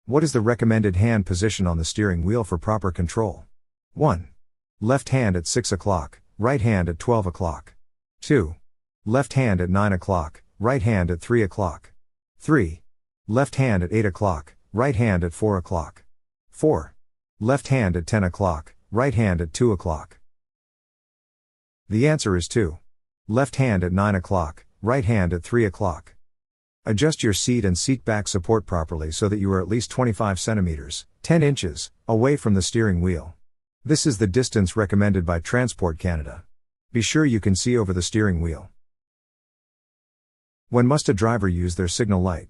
What is the recommended hand position on the steering wheel for proper control? 1. Left hand at 6 o'clock, right hand at 12 o'clock. 2. Left hand at 9 o'clock, right hand at 3 o'clock. 3. Left hand at 8 o'clock, right hand at 4 o'clock. 4. Left hand at 10 o'clock, right hand at 2 o'clock. The answer is 2. Left hand at 9 o'clock, right hand at 3 o'clock. Adjust your seat and seat back support properly so that you are at least 25 centimeters, 10 inches, away from the steering wheel. This is the distance recommended by Transport Canada. Be sure you can see over the steering wheel. When must a driver use their signal light?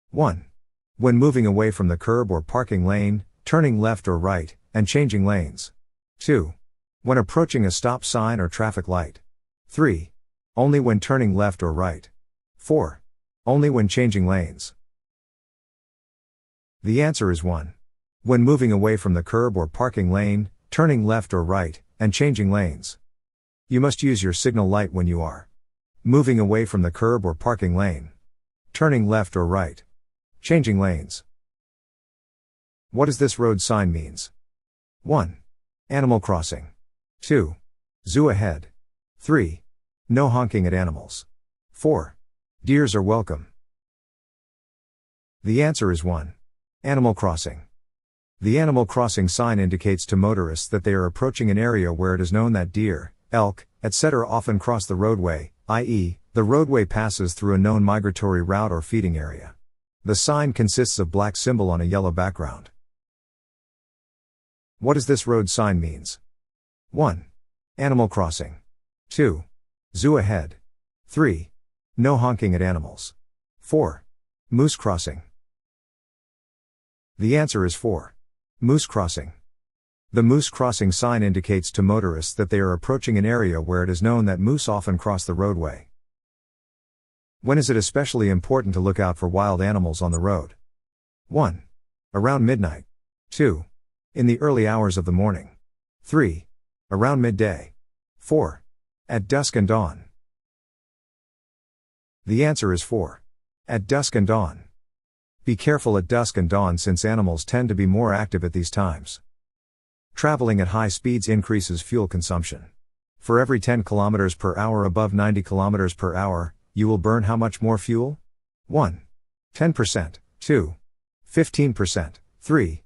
1. When moving away from the curb or parking lane, turning left or right, and changing lanes. 2. When approaching a stop sign or traffic light. 3. Only when turning left or right. 4. Only when changing lanes. The answer is 1. When moving away from the curb or parking lane, turning left or right, and changing lanes. You must use your signal light when you are moving away from the curb or parking lane, turning left or right, changing lanes. What does this road sign means? 1. Animal crossing. 2. Zoo ahead. 3. No honking at animals. 4. Deers are welcome. The answer is 1. Animal crossing. The animal crossing sign indicates to motorists that they are approaching an area where it is known that deer, elk, etc. often cross the roadway, i.e., the roadway passes through a known migratory route or feeding area. The sign consists of black symbol on a yellow background. What does this road sign means? 1. Animal crossing. 2. Zoo ahead. 3. No honking at animals. 4. Moose crossing. The answer is 4. Moose crossing. The moose crossing sign indicates to motorists that they are approaching an area where it is known that moose often cross the roadway. When is it especially important to look out for wild animals on the road? 1. Around midnight. 2. In the early hours of the morning. 3. Around midday. 4. At dusk and dawn. The answer is 4. At dusk and dawn. Be careful at dusk and dawn since animals tend to be more active at these times. Traveling at high speeds increases fuel consumption. For every 10 km per hour above 90 km per hour, you will burn how much more fuel? 1. 10%, 2. 15%, 3.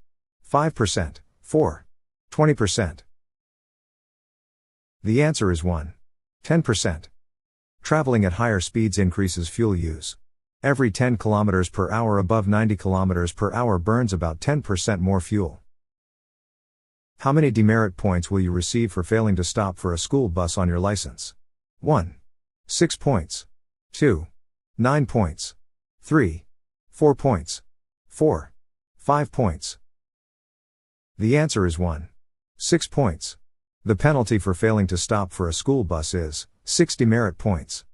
5%, 4. 20%. The answer is 1. 10%. Traveling at higher speeds increases fuel use. Every 10 km per hour above 90 km per hour burns about 10% more fuel. How many demerit points will you receive for failing to stop for a school bus on your license? 1. 6 points. 2. 9 points. 3. 4 points. 4. 5 points. The answer is 1. 6 points. The penalty for failing to stop for a school bus is 6 demerit points.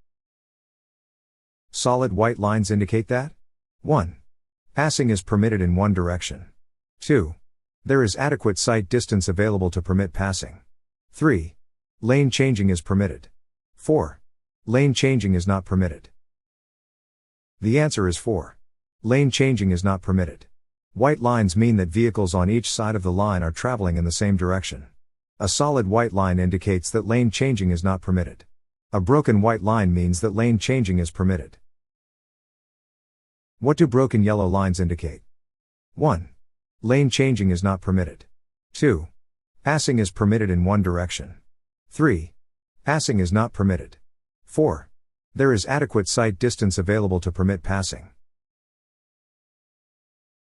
Solid white lines indicate that 1. Passing is permitted in one direction. 2. There is adequate sight distance available to permit passing. 3. Lane changing is permitted. 4. Lane changing is not permitted. The answer is 4. Lane changing is not permitted. White lines mean that vehicles on each side of the line are traveling in the same direction. A solid white line indicates that lane changing is not permitted. A broken white line means that lane changing is permitted. What do broken yellow lines indicate? 1. Lane changing is not permitted. 2. Passing is permitted in one direction. 3. Passing is not permitted. 4. There is adequate sight distance available to permit passing.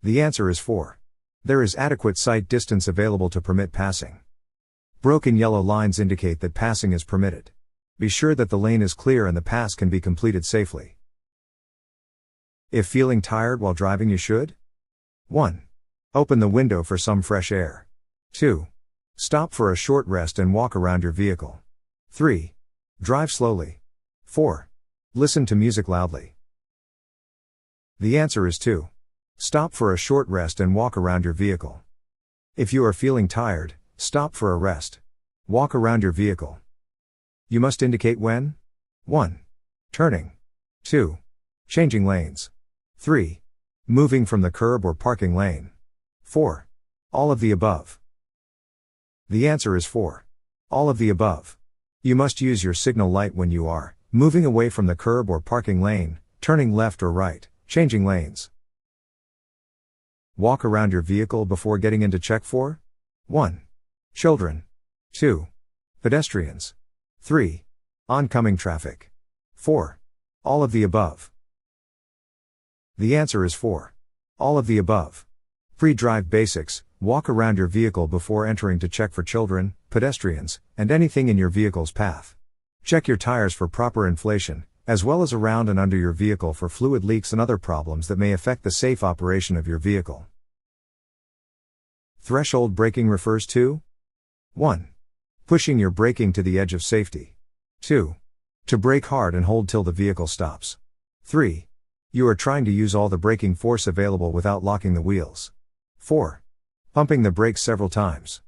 The answer is 4. There is adequate sight distance available to permit passing. Broken yellow lines indicate that passing is permitted. Be sure that the lane is clear and the pass can be completed safely. If feeling tired while driving, you should 1. Open the window for some fresh air. 2. Stop for a short rest and walk around your vehicle. 3. Drive slowly. 4. Listen to music loudly. The answer is 2. Stop for a short rest and walk around your vehicle. If you are feeling tired, stop for a rest. Walk around your vehicle. You must indicate when 1. Turning. 2. Changing lanes. 3. Moving from the curb or parking lane. 4. All of the above. The answer is 4. All of the above. You must use your signal light when you are moving away from the curb or parking lane, turning left or right, changing lanes. Walk around your vehicle before getting in to check for 1. Children. 2. Pedestrians. 3. Oncoming traffic. 4. All of the above. The answer is 4. All of the above. Pre-drive basics. Walk around your vehicle before entering to check for children, pedestrians, and anything in your vehicle's path. Check your tires for proper inflation, as well as around and under your vehicle for fluid leaks and other problems that may affect the safe operation of your vehicle. Threshold braking refers to 1. Pushing your braking to the edge of safety. 2. To brake hard and hold till the vehicle stops. 3. You are trying to use all the braking force available without locking the wheels. 4. Pumping the brakes several times.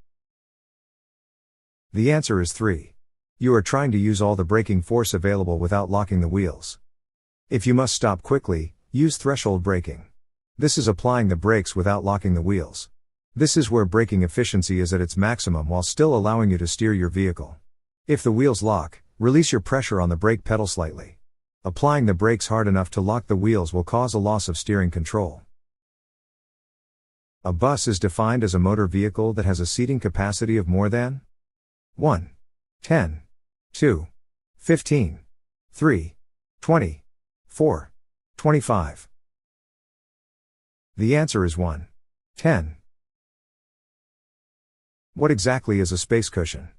The answer is 3. You are trying to use all the braking force available without locking the wheels. If you must stop quickly, use threshold braking. This is applying the brakes without locking the wheels. This is where braking efficiency is at its maximum while still allowing you to steer your vehicle. If the wheels lock, release your pressure on the brake pedal slightly. Applying the brakes hard enough to lock the wheels will cause a loss of steering control. A bus is defined as a motor vehicle that has a seating capacity of more than 1. 10. 2. 15. 3. 20. 4. 25. The answer is 1. 10. What exactly is a space cushion?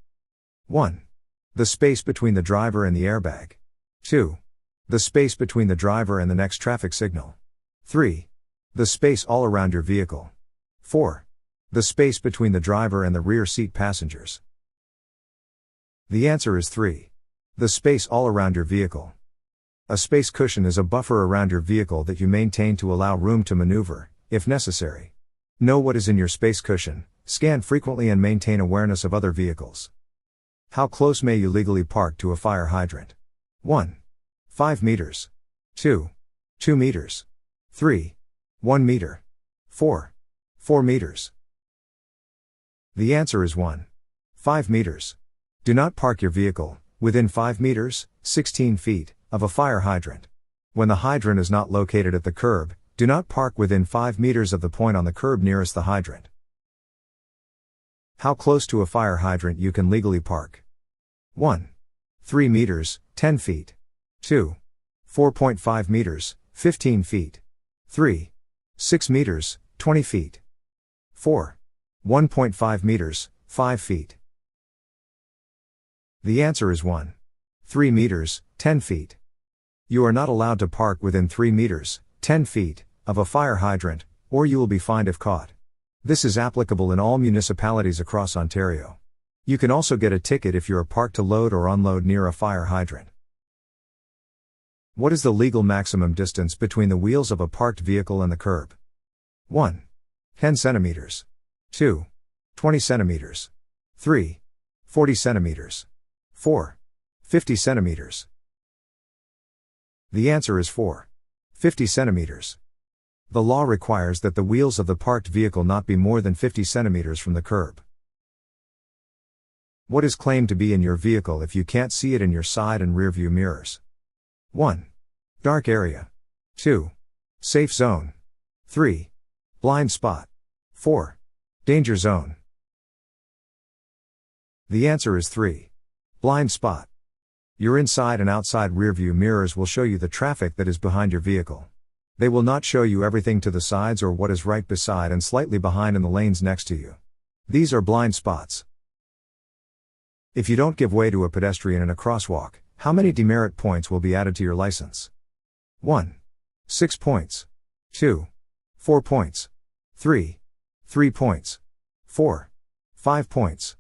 1. The space between the driver and the airbag. 2. The space between the driver and the next traffic signal. 3. The space all around your vehicle. 4. The space between the driver and the rear seat passengers. The answer is 3. The space all around your vehicle. A space cushion is a buffer around your vehicle that you maintain to allow room to maneuver, if necessary. Know what is in your space cushion, scan frequently and maintain awareness of other vehicles. How close may you legally park to a fire hydrant? 1. 5 meters. 2. 2 meters. 3. 1 meter. 4. 4 meters. The answer is 1. 5 meters. Do not park your vehicle within 5 meters, 16 feet, of a fire hydrant. When the hydrant is not located at the curb, do not park within 5 meters of the point on the curb nearest the hydrant. How close to a fire hydrant you can legally park? 1. 3 meters, 10 feet. 2. 4.5 meters, 15 feet. 3. 6 meters, 20 feet. 4. 1.5 meters, 5 feet. The answer is 1. 3 meters, 10 feet. You are not allowed to park within 3 meters, 10 feet, of a fire hydrant, or you will be fined if caught. This is applicable in all municipalities across Ontario. You can also get a ticket if you are parked to load or unload near a fire hydrant. What is the legal maximum distance between the wheels of a parked vehicle and the curb? 1. 10 centimeters. 2. 20 centimeters. 3. 40 centimeters. 4. 50 centimeters. The answer is 4. 50 centimeters. The law requires that the wheels of the parked vehicle not be more than 50 centimeters from the curb. What is claimed to be in your vehicle if you can't see it in your side and rear view mirrors? 1. Dark area. 2. Safe zone. 3. Blind spot. 4. Danger zone. The answer is 3. Blind spot. Your inside and outside rearview mirrors will show you the traffic that is behind your vehicle. They will not show you everything to the sides or what is right beside and slightly behind in the lanes next to you. These are blind spots. If you don't give way to a pedestrian in a crosswalk, how many demerit points will be added to your license? 1. 6 points. 2. 4 points. 3. 3 points. 4. 5 points.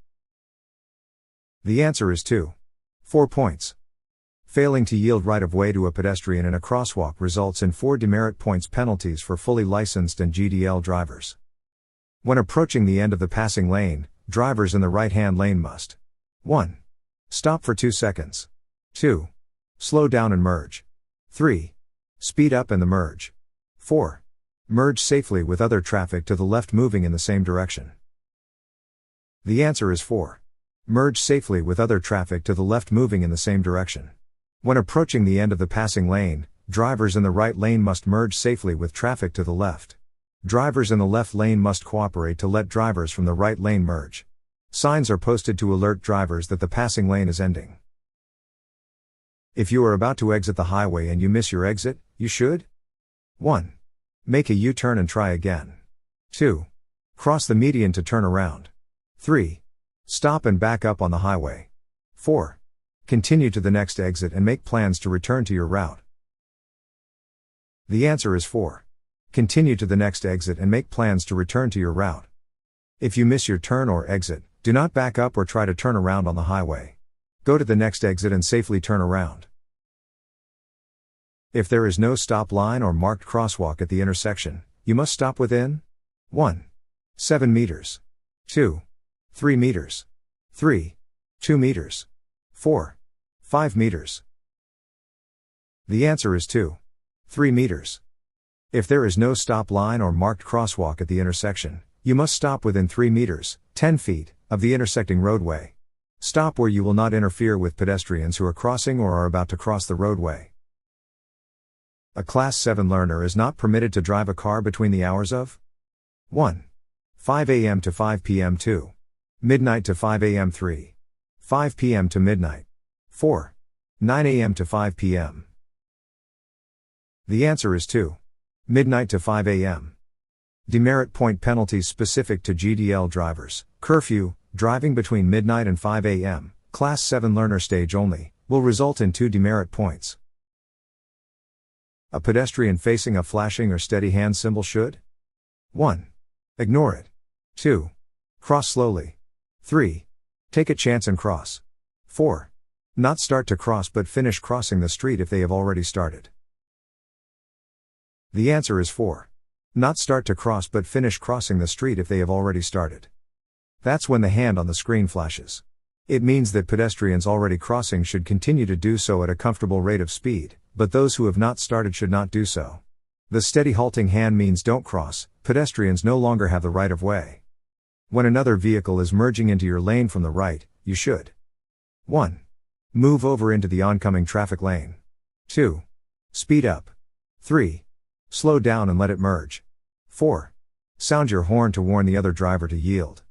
The answer is 2. 4 points. Failing to yield right-of-way to a pedestrian in a crosswalk results in 4 demerit points penalties for fully licensed and GDL drivers. When approaching the end of the passing lane, drivers in the right-hand lane must 1. Stop for 2 seconds. 2. Slow down and merge. 3. Speed up and the merge. 4. Merge safely with other traffic to the left moving in the same direction. The answer is 4. Merge safely with other traffic to the left moving in the same direction. When approaching the end of the passing lane, drivers in the right lane must merge safely with traffic to the left. Drivers in the left lane must cooperate to let drivers from the right lane merge. Signs are posted to alert drivers that the passing lane is ending. If you are about to exit the highway and you miss your exit, you should 1. Make a U-turn and try again. 2. Cross the median to turn around. 3. Stop and back up on the highway. 4. Continue to the next exit and make plans to return to your route. The answer is 4. Continue to the next exit and make plans to return to your route. If you miss your turn or exit, do not back up or try to turn around on the highway. Go to the next exit and safely turn around. If there is no stop line or marked crosswalk at the intersection, you must stop within 1. 7 meters. 2. 3 meters. 3. 2 meters. 4. 5 meters. The answer is 2. 3 meters. If there is no stop line or marked crosswalk at the intersection, you must stop within 3 meters, 10 feet, of the intersecting roadway. Stop where you will not interfere with pedestrians who are crossing or are about to cross the roadway. A Class 7 learner is not permitted to drive a car between the hours of 1. 5 a.m. to 5 p.m. 2. Midnight to 5 a.m. 3. 5 p.m. to midnight. 4. 9 a.m. to 5 p.m. The answer is 2. Midnight to 5 a.m. Demerit point penalties specific to GDL drivers, curfew, driving between midnight and 5 a.m., Class 7 learner stage only, will result in 2 demerit points. A pedestrian facing a flashing or steady hand symbol should 1. Ignore it. 2. Cross slowly. 3. Take a chance and cross. 4. Not start to cross but finish crossing the street if they have already started. The answer is 4. Not start to cross but finish crossing the street if they have already started. That's when the hand on the screen flashes. It means that pedestrians already crossing should continue to do so at a comfortable rate of speed, but those who have not started should not do so. The steady halting hand means don't cross, pedestrians no longer have the right of way. When another vehicle is merging into your lane from the right, you should 1. Move over into the oncoming traffic lane. 2. Speed up. 3. Slow down and let it merge. 4. Sound your horn to warn the other driver to yield.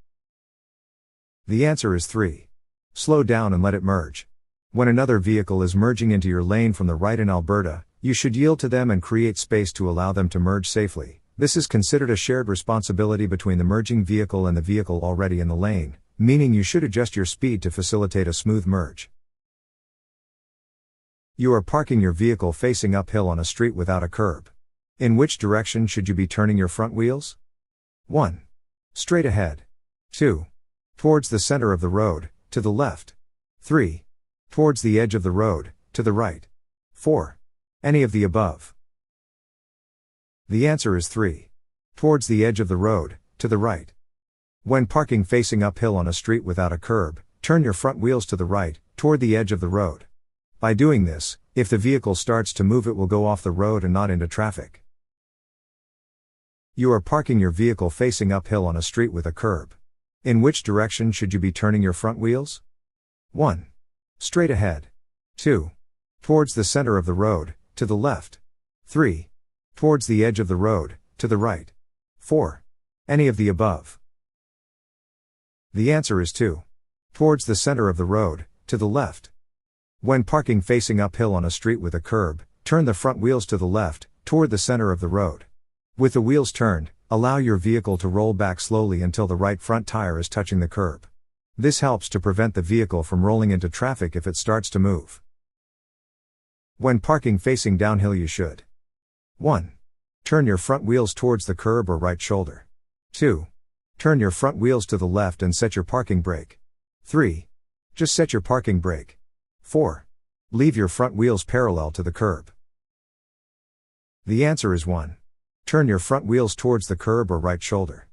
The answer is 3. Slow down and let it merge. When another vehicle is merging into your lane from the right in Alberta, you should yield to them and create space to allow them to merge safely. This is considered a shared responsibility between the merging vehicle and the vehicle already in the lane, meaning you should adjust your speed to facilitate a smooth merge. You are parking your vehicle facing uphill on a street without a curb. In which direction should you be turning your front wheels? 1. Straight ahead. 2. Towards the center of the road, to the left. 3. Towards the edge of the road, to the right. 4. Any of the above. The answer is 3. Towards the edge of the road, to the right. When parking facing uphill on a street without a curb, turn your front wheels to the right, toward the edge of the road. By doing this, if the vehicle starts to move it will go off the road and not into traffic. You are parking your vehicle facing uphill on a street with a curb. In which direction should you be turning your front wheels? 1. Straight ahead. 2. Towards the center of the road, to the left. 3. Towards the edge of the road, to the right. 4. Any of the above. The answer is 2. Towards the center of the road, to the left. When parking facing uphill on a street with a curb, turn the front wheels to the left, toward the center of the road. With the wheels turned, allow your vehicle to roll back slowly until the right front tire is touching the curb. This helps to prevent the vehicle from rolling into traffic if it starts to move. When parking facing downhill you should 1. Turn your front wheels towards the curb or right shoulder. 2. Turn your front wheels to the left and set your parking brake. 3. Just set your parking brake. 4. Leave your front wheels parallel to the curb. The answer is 1. Turn your front wheels towards the curb or right shoulder.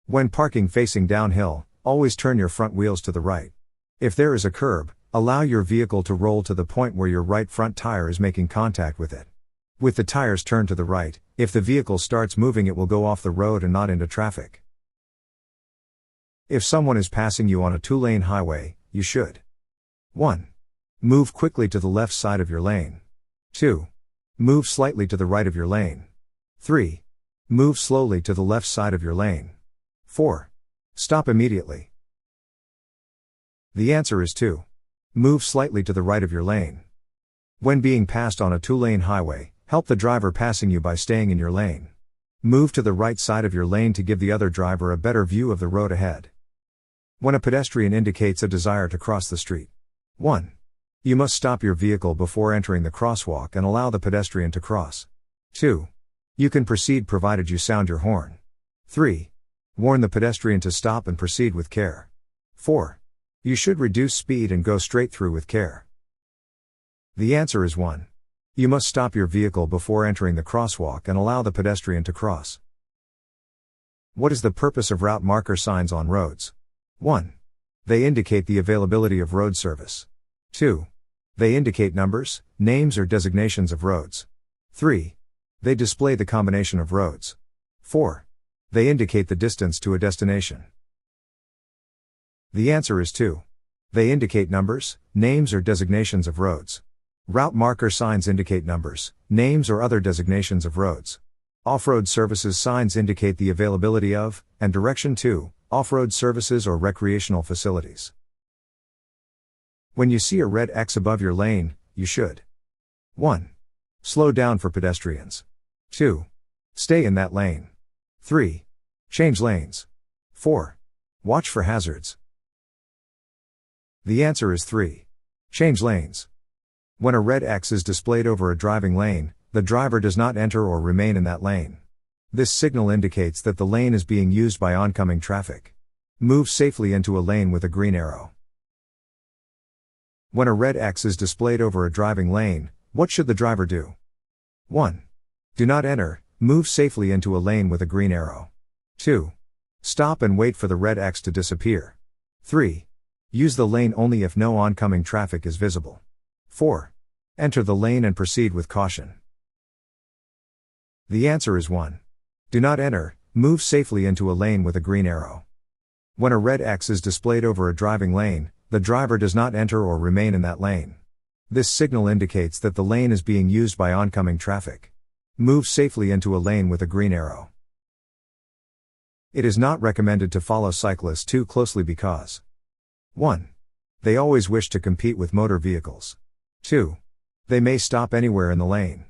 When parking facing downhill, always turn your front wheels to the right. If there is a curb, allow your vehicle to roll to the point where your right front tire is making contact with it. With the tires turned to the right, If the vehicle starts moving, it will go off the road and not into traffic. If someone is passing you on a 2-lane highway, you should 1. Move quickly to the left side of your lane. 2. Move slightly to the right of your lane. 3. Move slowly to the left side of your lane. 4. Stop immediately. The answer is 2. Move slightly to the right of your lane. When being passed on a 2-lane highway, help the driver passing you by staying in your lane. Move to the right side of your lane to give the other driver a better view of the road ahead. When a pedestrian indicates a desire to cross the street. 1. You must stop your vehicle before entering the crosswalk and allow the pedestrian to cross. 2. You can proceed provided you sound your horn. 3. Warn the pedestrian to stop and proceed with care. 4. You should reduce speed and go straight through with care. The answer is 1. You must stop your vehicle before entering the crosswalk and allow the pedestrian to cross. What is the purpose of route marker signs on roads? 1. They indicate the availability of road service. 2. They indicate numbers, names or designations of roads. 3. They display the combination of roads. 4. They indicate the distance to a destination. The answer is 2. They indicate numbers, names or designations of roads. Route marker signs indicate numbers, names or other designations of roads. Off-road services signs indicate the availability of, and direction to, off-road services or recreational facilities. When you see a red X above your lane, you should 1. Slow down for pedestrians. 2. Stay in that lane. 3. Change lanes. 4. Watch for hazards. The answer is 3. Change lanes. When a red X is displayed over a driving lane, the driver does not enter or remain in that lane. This signal indicates that the lane is being used by oncoming traffic. Move safely into a lane with a green arrow. When a red X is displayed over a driving lane, what should the driver do? 1. Do not enter, move safely into a lane with a green arrow. 2. Stop and wait for the red X to disappear. 3. Use the lane only if no oncoming traffic is visible. 4. Enter the lane and proceed with caution. The answer is 1. Do not enter, move safely into a lane with a green arrow. When a red X is displayed over a driving lane, the driver does not enter or remain in that lane. This signal indicates that the lane is being used by oncoming traffic. Move safely into a lane with a green arrow. It is not recommended to follow cyclists too closely because 1. They always wish to compete with motor vehicles. 2. They may stop anywhere in the lane.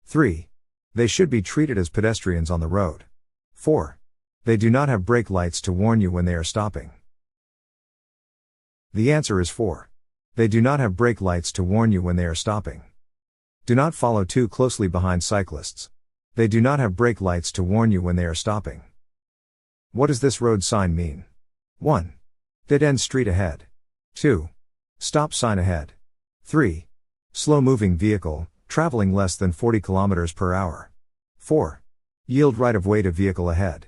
3. They should be treated as pedestrians on the road. 4. They do not have brake lights to warn you when they are stopping. The answer is 4. They do not have brake lights to warn you when they are stopping. Do not follow too closely behind cyclists. They do not have brake lights to warn you when they are stopping. What does this road sign mean? 1. Dead end street ahead. 2. Stop sign ahead. 3. Slow moving vehicle, traveling less than 40 km per hour. 4. Yield right of way to vehicle ahead.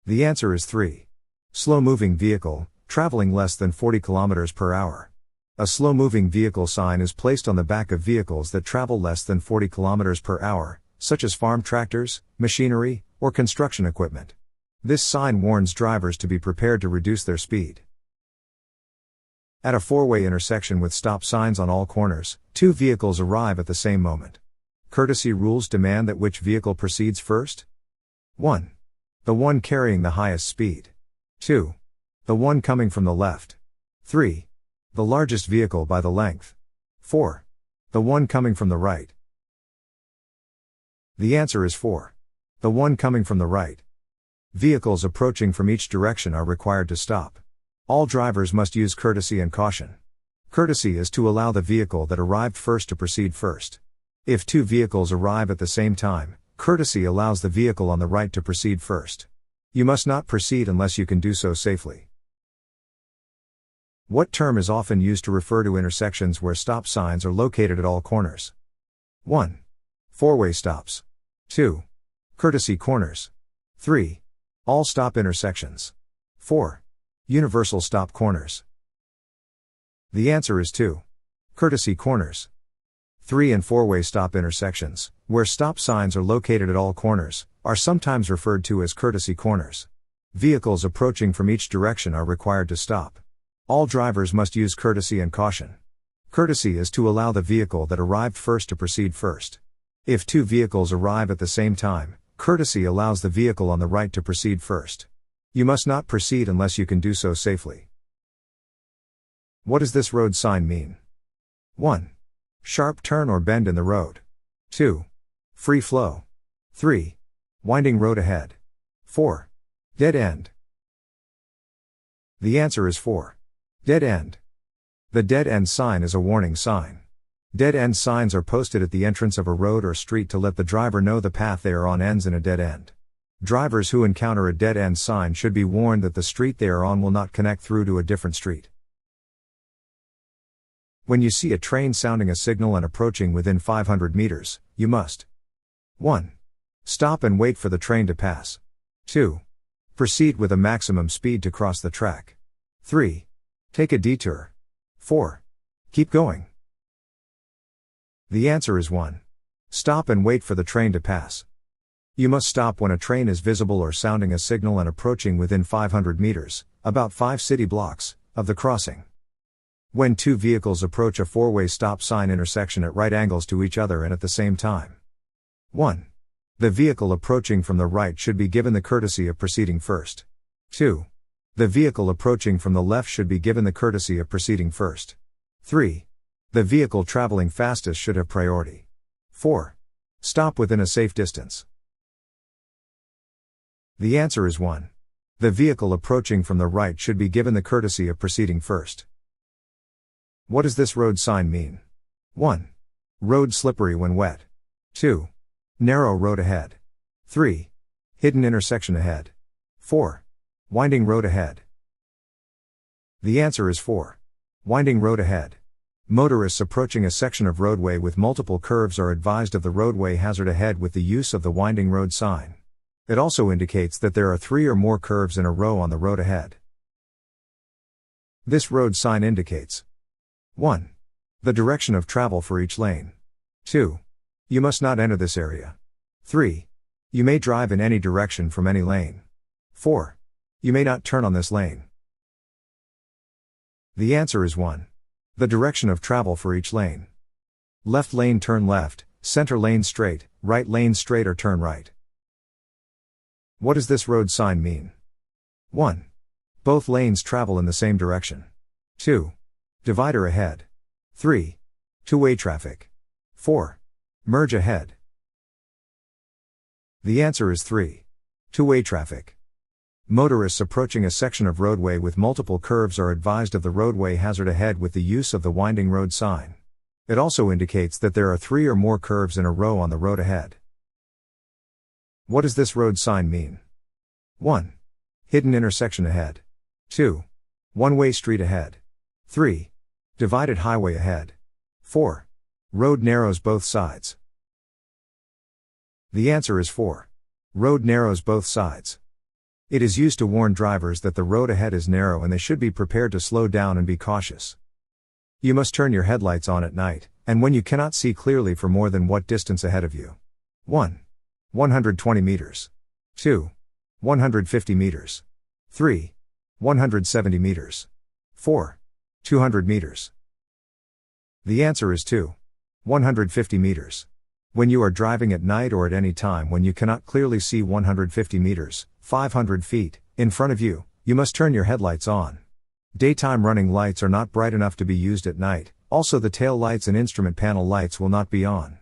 The answer is 3. Slow moving vehicle, traveling less than 40 km per hour. A slow moving vehicle sign is placed on the back of vehicles that travel less than 40 km per hour, such as farm tractors, machinery, or construction equipment. This sign warns drivers to be prepared to reduce their speed. At a four-way intersection with stop signs on all corners, two vehicles arrive at the same moment. Courtesy rules demand that which vehicle proceeds first? 1. The one carrying the highest speed. 2. The one coming from the left. 3. The largest vehicle by the length. 4. The one coming from the right. The answer is 4. The one coming from the right. Vehicles approaching from each direction are required to stop. All drivers must use courtesy and caution. Courtesy is to allow the vehicle that arrived first to proceed first. If two vehicles arrive at the same time, courtesy allows the vehicle on the right to proceed first. You must not proceed unless you can do so safely. What term is often used to refer to intersections where stop signs are located at all corners? 1. Four-way stops. 2. Courtesy corners. 3. All stop intersections. 4. Universal stop corners. The answer is 2. Courtesy corners. 3 and 4-way stop intersections, where stop signs are located at all corners, are sometimes referred to as courtesy corners. Vehicles approaching from each direction are required to stop. All drivers must use courtesy and caution. Courtesy is to allow the vehicle that arrived first to proceed first. If two vehicles arrive at the same time, courtesy allows the vehicle on the right to proceed first. You must not proceed unless you can do so safely. What does this road sign mean? 1. Sharp turn or bend in the road. 2. Free flow. 3. Winding road ahead. 4. Dead end. The answer is 4. Dead end. The dead end sign is a warning sign. Dead end signs are posted at the entrance of a road or street to let the driver know the path they are on ends in a dead end. Drivers who encounter a dead end sign should be warned that the street they are on will not connect through to a different street. When you see a train sounding a signal and approaching within 500 meters, you must 1. Stop and wait for the train to pass. 2. Proceed with a maximum speed to cross the track. 3. Take a detour. 4. Keep going. The answer is 1. Stop and wait for the train to pass. You must stop when a train is visible or sounding a signal and approaching within 500 meters, about 5 city blocks, of the crossing. When two vehicles approach a 4-way stop sign intersection at right angles to each other and at the same time. 1. The vehicle approaching from the right should be given the courtesy of proceeding first. 2. The vehicle approaching from the left should be given the courtesy of proceeding first. 3. The vehicle traveling fastest should have priority. 4. Stop within a safe distance. The answer is 1. The vehicle approaching from the right should be given the courtesy of proceeding first. What does this road sign mean? 1. Road slippery when wet. 2. Narrow road ahead. 3. Hidden intersection ahead. 4. Winding road ahead. The answer is 4. Winding road ahead. Motorists approaching a section of roadway with multiple curves are advised of the roadway hazard ahead with the use of the winding road sign. It also indicates that there are 3 or more curves in a row on the road ahead. This road sign indicates 1. The direction of travel for each lane. 2. You must not enter this area. 3. You may drive in any direction from any lane. 4. You may not turn on this lane. The answer is 1. The direction of travel for each lane. Left lane turn left, center lane straight, right lane straight or turn right. What does this road sign mean? 1. Both lanes travel in the same direction. 2. Divider ahead. 3. Two-way traffic. 4. Merge ahead. The answer is 3. Two-way traffic. Motorists approaching a section of roadway with multiple curves are advised of the roadway hazard ahead with the use of the winding road sign. It also indicates that there are 3 or more curves in a row on the road ahead. What does this road sign mean? 1. Hidden intersection ahead. 2. One-way street ahead. 3. Divided highway ahead. 4. Road narrows both sides. The answer is 4. Road narrows both sides. It is used to warn drivers that the road ahead is narrow and they should be prepared to slow down and be cautious. You must turn your headlights on at night, and when you cannot see clearly for more than what distance ahead of you. 1. 120 meters. 2. 150 meters. 3. 170 meters. 4. 200 meters. The answer is 2. 150 meters. When you are driving at night or at any time when you cannot clearly see 150 meters, 500 feet, in front of you, you must turn your headlights on. Daytime running lights are not bright enough to be used at night, also the tail lights and instrument panel lights will not be on.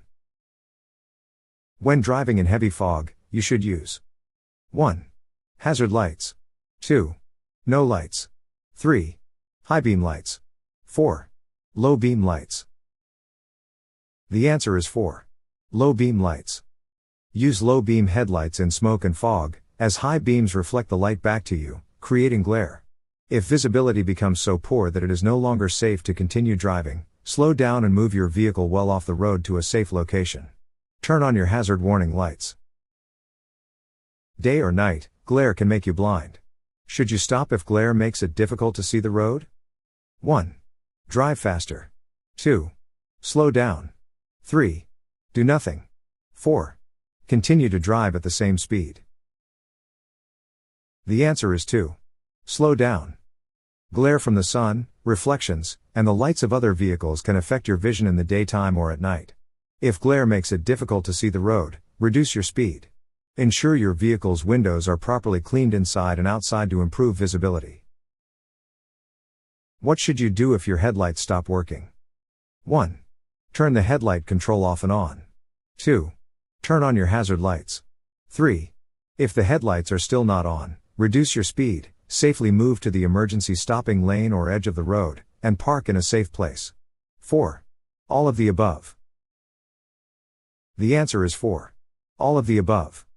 When driving in heavy fog, you should use 1. Hazard lights. 2. No lights. 3. High beam lights. 4. Low beam lights. The answer is 4. Low beam lights. Use low beam headlights in smoke and fog, as high beams reflect the light back to you, creating glare. If visibility becomes so poor that it is no longer safe to continue driving, slow down and move your vehicle well off the road to a safe location. Turn on your hazard warning lights. Day or night, glare can make you blind. Should you stop if glare makes it difficult to see the road? 1. Drive faster. 2. Slow down. 3. Do nothing. 4. Continue to drive at the same speed. The answer is 2. Slow down. Glare from the sun, reflections, and the lights of other vehicles can affect your vision in the daytime or at night. If glare makes it difficult to see the road, reduce your speed. Ensure your vehicle's windows are properly cleaned inside and outside to improve visibility. What should you do if your headlights stop working? 1. Turn the headlight control off and on. 2. Turn on your hazard lights. 3. If the headlights are still not on, reduce your speed, safely move to the emergency stopping lane or edge of the road, and park in a safe place. 4. All of the above. The answer is 4. All of the above.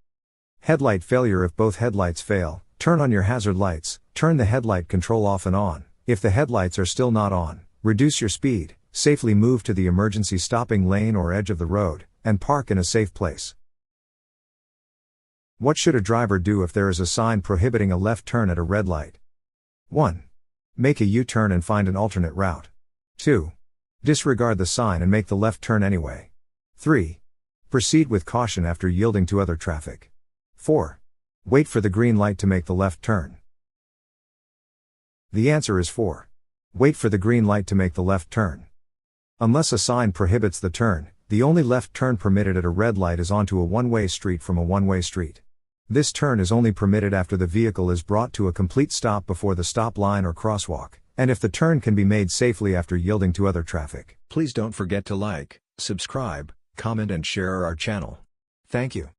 Headlight failure. If both headlights fail, turn on your hazard lights, turn the headlight control off and on. If the headlights are still not on, reduce your speed, safely move to the emergency stopping lane or edge of the road, and park in a safe place. What should a driver do if there is a sign prohibiting a left turn at a red light? 1. Make a U-turn and find an alternate route. 2. Disregard the sign and make the left turn anyway. 3. Proceed with caution after yielding to other traffic. 4. Wait for the green light to make the left turn. The answer is 4. Wait for the green light to make the left turn. Unless a sign prohibits the turn, the only left turn permitted at a red light is onto a one-way street from a one-way street. This turn is only permitted after the vehicle is brought to a complete stop before the stop line or crosswalk, and if the turn can be made safely after yielding to other traffic. Please don't forget to like, subscribe, comment and share our channel. Thank you.